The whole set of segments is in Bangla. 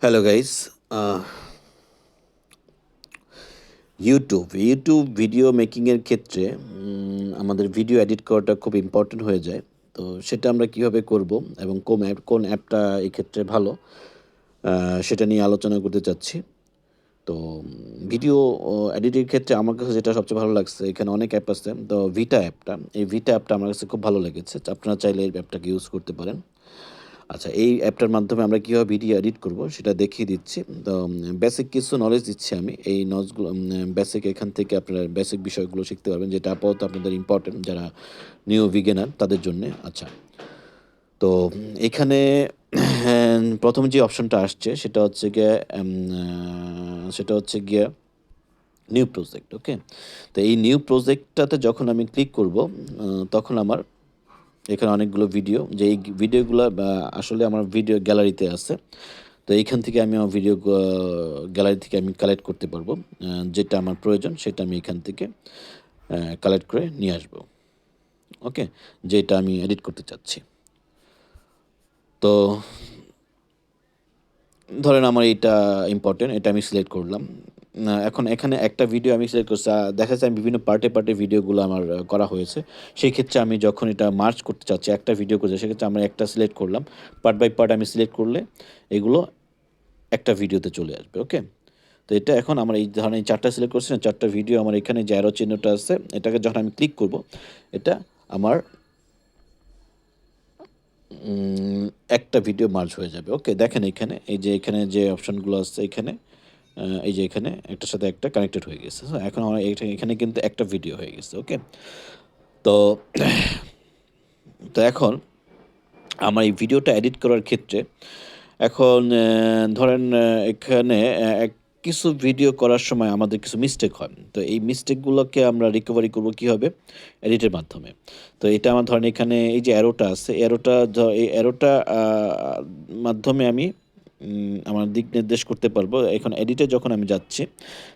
Hello guys. ইউটিউব ভিডিও মেকিংয়ের ক্ষেত্রে আমাদের ভিডিও এডিট করাটা খুব ইম্পর্টেন্ট হয়ে যায়। তো সেটা আমরা কিভাবে করব এবং কোন অ্যাপটা এক্ষেত্রে ভালো, সেটা নিয়ে আলোচনা করতে চাচ্ছি। তো ভিডিও এডিটের ক্ষেত্রে আমার কাছে যেটা সবচেয়ে ভালো লাগছে, এখানে অনেক অ্যাপ আছে। তো এই ভিটা অ্যাপটা আমার কাছে খুব ভালো লেগেছে। আপনারা চাইলে এই অ্যাপটাকে ইউজ করতে পারেন। আচ্ছা, এই অ্যাপটার মাধ্যমে আমরা কীভাবে ভিডিও এডিট করব সেটা দেখিয়ে দিচ্ছি। তো বেসিক কিছু নলেজ দিচ্ছি আমি। এই নলেজগুলো বেসিক এখান থেকে আপনারা বেসিক বিষয়গুলো শিখতে পারবেন, যেটা আপাতত আপনাদের ইম্পর্টেন্ট যারা নিউ বিগিনার তাদের জন্যে। আচ্ছা, তো এখানে প্রথম যে অপশনটা আসছে সেটা হচ্ছে গিয়ে নিউ প্রজেক্ট। ওকে, তো এই নিউ প্রজেক্টটাতে যখন আমি ক্লিক করব, তখন আমার এখানে অনেকগুলো ভিডিও, যে এই ভিডিওগুলো আসলে আমার ভিডিও গ্যালারিতে আছে। তো এইখান থেকে আমি আমার ভিডিও গ্যালারি থেকে আমি কালেক্ট করতে পারবো। যেটা আমার প্রয়োজন সেটা আমি এখান থেকে কালেক্ট করে নিয়ে আসবো। ওকে, যেটা আমি এডিট করতে চাচ্ছি। তো ধরেন আমার এইটা ইম্পর্টেন্ট, এটা আমি সিলেক্ট করলাম। এখন এখানে একটা ভিডিও আমি সিলেক্ট করছি। দেখা যাচ্ছে আমি বিভিন্ন পার্টে ভিডিওগুলো আমার করা হয়েছে। সেই ক্ষেত্রে আমি যখন এটা মার্জ করতে চাচ্ছি, একটা ভিডিও করতে, সেক্ষেত্রে আমরা একটা সিলেক্ট করলাম। পার্ট বাই পার্ট আমি সিলেক্ট করলে এগুলো একটা ভিডিওতে চলে আসবে। ওকে, তো এটা এখন আমার এই ধরনের 4টা সিলেক্ট করছি না, 4টা ভিডিও আমার এখানে যে অ্যারো চিহ্নটা আছে, এটাকে যখন আমি ক্লিক করব, এটা আমার একটা ভিডিও মার্জ হয়ে যাবে। ওকে, দেখেন এখানে যে অপশনগুলো আছে, এই যে এখানে একটার সাথে একটা কানেক্টেড হয়ে গেছে। সো এখন আমার এখানে কিন্তু একটা ভিডিও হয়ে গেছে। ওকে, তো তো এখন আমার এই ভিডিওটা এডিট করার ক্ষেত্রে এখন ধরেন এখানে কিছু ভিডিও করার সময় আমাদের কিছু মিস্টেক হয়। তো এই মিস্টেকগুলোকে আমরা রিকভারি করব কীভাবে? এডিটের মাধ্যমে। তো এটা আমার ধরেন এখানে এই যে অ্যারোটা আছে, এই অ্যারোটা মাধ্যমে আমি আমার দিক নির্দেশ করতে পারবো। এখন এডিটে যখন আমি যাচ্ছি,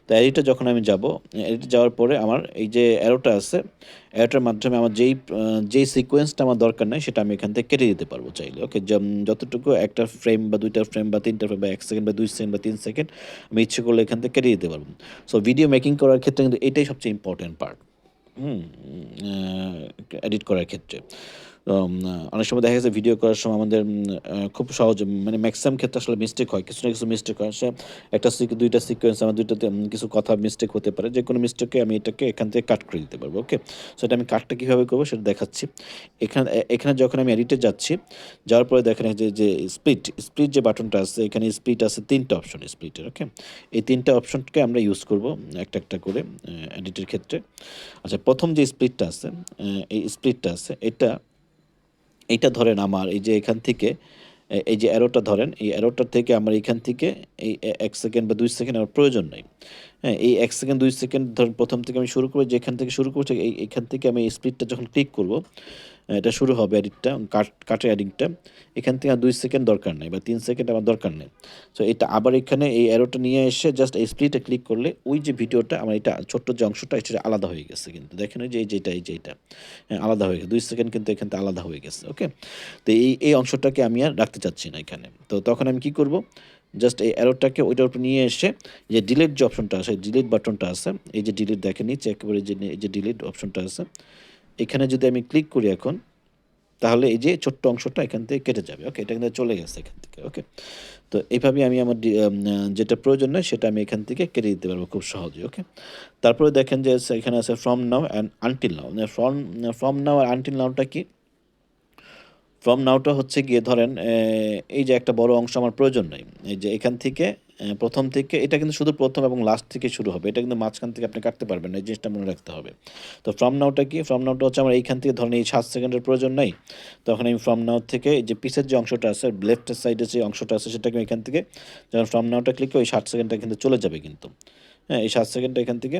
তো এডিটে যখন আমি যাব, এডিটে যাওয়ার পরে আমার এই যে অ্যারোটা আছে, অ্যারোটার মাধ্যমে আমার যেই সিকোয়েন্সটা আমার দরকার নাই সেটা আমি এখান থেকে কেটে দিতে পারবো চাইলে। ওকে, যতটুকু একটা ফ্রেম বা 2টা ফ্রেম বা 3টা ফ্রেম বা 1 সেকেন্ড বা 2 সেকেন্ড বা 3 সেকেন্ড আমি ইচ্ছে করলে এখান থেকে কেটে দিতে পারবো। সো ভিডিও মেকিং করার ক্ষেত্রে কিন্তু এটাই সবচেয়ে ইম্পর্টেন্ট পার্ট। হুম, এডিট করার ক্ষেত্রে। অনেক সময় দেখা গেছে ভিডিও করার সময় আমাদের খুব সহজে, মানে ম্যাক্সিমাম ক্ষেত্রে আসলে মিস্টেক হয়। কিছু না কিছু মিস্টেক হয়। সে একটা ২টা সিকোয়েন্স আমার ২ টাতে কিছু কথা মিস্টেক হতে পারে। যেকোনো মিস্টেককে আমি এটাকে এখান থেকে কাট করে দিতে পারবো। ওকে? সো এটা আমি কাটটা কিভাবে করবো সেটা দেখাচ্ছি। এখানে যখন আমি এডিটে যাচ্ছি, যাওয়ার পরে দেখেন যে স্প্লিট যে বাটনটা আছে, এখানে স্প্লিট আছে ৩টা অপশন স্প্লিটের। ওকে? এই ৩টা অপশনকে আমরা ইউজ করবো একটা করে এডিটের ক্ষেত্রে। আচ্ছা, ১ম যে স্প্লিটটা আছে, এই স্প্লিটটা আছে, এইটা ধরেন আমার এই যে এখান থেকে এই যে অ্যারোটা ধরেন, এই অ্যারোটার থেকে আমার এখান থেকে এই ১ সেকেন্ড বা ২ সেকেন্ড আমার প্রয়োজন নাই। হ্যাঁ? এই ১ সেকেন্ড ২ সেকেন্ড ধরেন ১ম থেকে আমি শুরু করব, যেখান থেকে শুরু করছি এইখান থেকে আমি এই স্প্লিটটা যখন ক্লিক করব, এটা শুরু হবে এডিটটা, কাটের এডিটটা। এখান থেকে আর ২ সেকেন্ড দরকার নাই বা ৩ সেকেন্ড আমার দরকার নেই। সো এটা আবার এখানে এই অ্যারোটা নিয়ে এসে জাস্ট এই স্প্লিটে ক্লিক করলে ওই যে ভিডিওটা আমার, এটা ছোট্ট যে অংশটা এটা আলাদা হয়ে গেছে কিন্তু। দেখেন ওই যে এই যে এইটা, হ্যাঁ, আলাদা হয়ে গেছে। ২ সেকেন্ড কিন্তু এখান থেকে আলাদা হয়ে গেছে। ওকে? তো এই অংশটাকে আমি আর রাখতে চাচ্ছি না এখানে। তো তখন আমি কি করব? জাস্ট এই অ্যারোটাকে ওইটার উপর নিয়ে এসে যে ডিলিট যে অপশনটা আছে, ডিলিট বাটনটা আছে, এই যে ডিলিট দেখেন নিচে একেবারে এই যে ডিলিট অপশনটা আছে, এখানে যদি আমি ক্লিক করি এখন, তাহলে এই যে ছোট্ট অংশটা এখান থেকে কেটে যাবে। ওকে? এটা কিন্তু চলে গেছে এখান থেকে। ওকে? তো এইভাবে আমি আমার যেটা প্রয়োজন নয় সেটা আমি এখান থেকে কেটে দিতে পারবো খুব সহজেই। ওকে? তারপরে দেখেন যে এখানে আছে from now and until now. From now আর আনটিল নাওটা কি? ফ্রম নাওটা হচ্ছে গিয়ে ধরেন এই যে একটা বড় অংশ আমার প্রয়োজন নাই। এই যে এখান থেকে ১ম থেকে এটা কিন্তু শুধু ১ম এবং লাস্ট থেকে শুরু হবে। এটা কিন্তু মাঝখান থেকে আপনি কাটতে পারবেন না। এই জিনিসটা মনে রাখতে হবে। তো ফ্রম নাওটা কি? ফ্রম নাওটা হচ্ছে আমার এইখান থেকে ধরেন এই ৭ সেকেন্ডের প্রয়োজন নাই। তখন আমি ফ্রম নাও থেকে এই যে পিছের যে অংশটা আছে, লেফটের সাইডে যে অংশটা আছে সেটাকে এখান থেকে যখন ফ্রম নাওটা ক্লিক করি, ওই ৬০ সেকেন্ডটা কিন্তু চলে যাবে কিন্তু। হ্যাঁ? এই ৭ সেকেন্ডটা এখান থেকে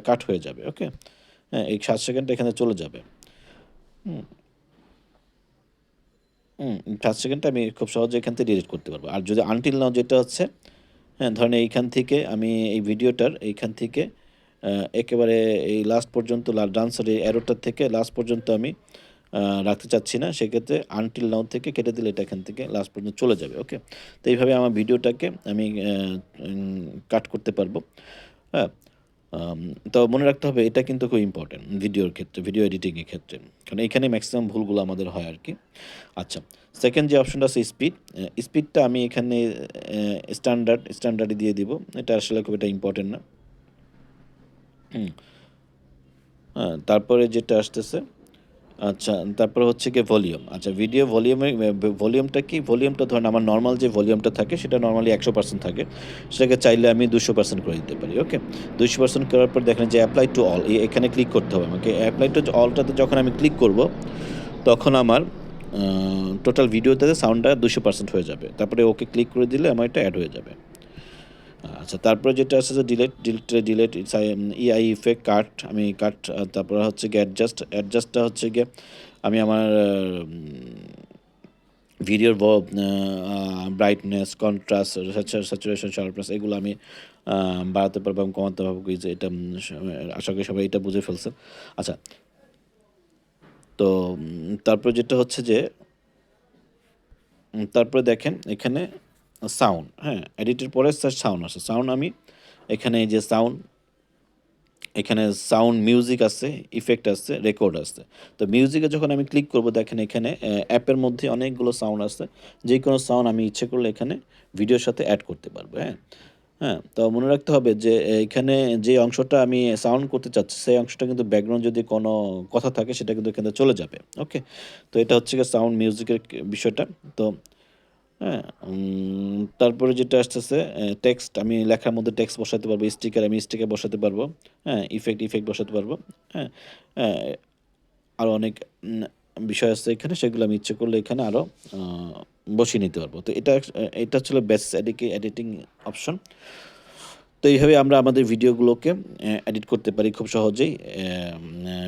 কাট হয়ে যাবে। ওকে? হ্যাঁ? এই ৭ সেকেন্ডটা এখানে চলে যাবে। হুম? ৫ সেকেন্ডটা আমি খুব সহজে এখান থেকে ডিলিট করতে পারবো। আর যদি আনটিল নাও যেটা হচ্ছে, হ্যাঁ, ধরেন এইখান থেকে আমি এই ভিডিওটার এইখান থেকে একেবারে এই লাস্ট পর্যন্ত ডান সাইডে অ্যারোটার থেকে লাস্ট পর্যন্ত আমি রাখতে চাচ্ছি না, সেক্ষেত্রে আনটিল নাও থেকে কেটে দিলে এটা এখান থেকে লাস্ট পর্যন্ত চলে যাবে। ওকে, তো এইভাবে আমার ভিডিওটাকে আমি কাট করতে পারবো। হ্যাঁ, আম তো মনে রাখতে হবে এটা কিন্তু খুব ইম্পর্টেন্ট ভিডিওর ক্ষেত্রে, ভিডিও এডিটিংয়ের ক্ষেত্রে। কারণ এখানে ম্যাক্সিমাম ভুলগুলো আমাদের হয় আরকি। আচ্ছা, সেকেন্ড যে অপশনটা আছে স্পিড। স্পিডটা আমি এখানে স্ট্যান্ডার্ডই দিয়ে দিব। এটা আসলে খুব একটা ইম্পর্টেন্ট না। হুম, তারপরে যেটা আসতেছে, আচ্ছা, তারপরে হচ্ছে গিয়ে ভলিউম। আচ্ছা, ভিডিও ভলিউমটা কি? ভলিউমটা ধরেন আমার নরমাল যে ভলিউমটা থাকে সেটা নরমালি 100% থাকে। সেটাকে চাইলে আমি 200% করে দিতে পারি। ওকে? 200% করার পর দেখেন যে এপ্লাই টু অল এখানে ক্লিক করতে হবে আমাকে। এপ্লাই টু অলটাতে যখন আমি ক্লিক করব, তখন আমার আ টোটাল ভিডিওটাতে সাউন্ডটা 200% হয়ে যাবে। তারপরে ওকে ক্লিক করে দিলে আমার এটা এড হয়ে যাবে। আচ্ছা, তারপরে যেটা আছে যে ডিলেট ইআই ইফেক্ট কাট, আমি কাট, তারপরে হচ্ছে গিয়ে অ্যাডজাস্টটা হচ্ছে গিয়ে আমি আমার ভিডিওর ব্রাইটনেস, কন্ট্রাস্ট, স্যাচুরেশন, শার্পনেস এগুলো আমি বাড়াতে পারবো এবং কমাতে পারবো। কি যে এটা আশা করি সবাই এটা বুঝে ফেলছেন। আচ্ছা, তো তারপরে যেটা হচ্ছে যে তারপরে দেখেন এখানে সাউন্ড, হ্যাঁ? এডিটের পরে সাউন্ড আসে। সাউন্ড আমি এখানে এই যে এখানে সাউন্ড মিউজিক আছে, ইফেক্ট আছে, রেকর্ড আছে। তো মিউজিকে যখন আমি ক্লিক করব দেখেন এখানে অ্যাপের মধ্যে অনেকগুলো সাউন্ড আছে। যেকোনো সাউন্ড আমি ইচ্ছে করলে এখানে ভিডিওর সাথে এড করতে পারবো, হ্যাঁ? হ্যাঁ, তো মনে রাখতে হবে যে এইখানে যে অংশটা আমি সাউন্ড করতে চাচ্ছি সেই অংশটা কিন্তু ব্যাকগ্রাউন্ড যদি কোনো কথা থাকে সেটা কিন্তু এখানে চলে যাবে। ওকে? তো এটা হচ্ছে গিয়ে সাউন্ড মিউজিকের বিষয়টা। তো হ্যাঁ, তারপরে যেটা আসতেছে টেক্সট, আমি লেখার মধ্যে টেক্সট বসাতে পারবো, আমি স্টিকার বসাতে পারবো, হ্যাঁ? ইফেক্ট বসাতে পারবো, হ্যাঁ? হ্যাঁ, আরো অনেক উম বিষয় আছে এখানে, সেগুলো আমি ইচ্ছে করলে এখানে আরো আ বসিয়ে নিতে পারবো। তো এটা হচ্ছিল বেসিস এডিটিং অপশন। তো এইভাবে আমরা আমাদের ভিডিওগুলোকে এডিট করতে পারি খুব সহজেই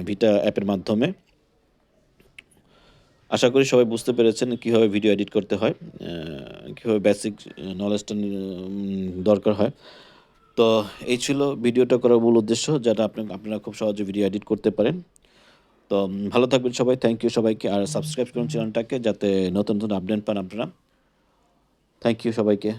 ভিটা অ্যাপের মাধ্যমে। আশা করি সবাই বুঝতে পেরেছেন কিভাবে ভিডিও এডিট করতে হয়, কিভাবে বেসিক নলেজটা দরকার হয়। তো এই ছিল ভিডিওটা করার মূল উদ্দেশ্য, যাতে আপনারা খুব সহজে ভিডিও এডিট করতে পারেন। তো ভালো থাকবেন সবাই। থ্যাংক ইউ সবাইকে। আর সাবস্ক্রাইব করুন চ্যানেলটাকে যাতে নতুন আপডেট পান আপনারা। থ্যাংক ইউ সবাইকে।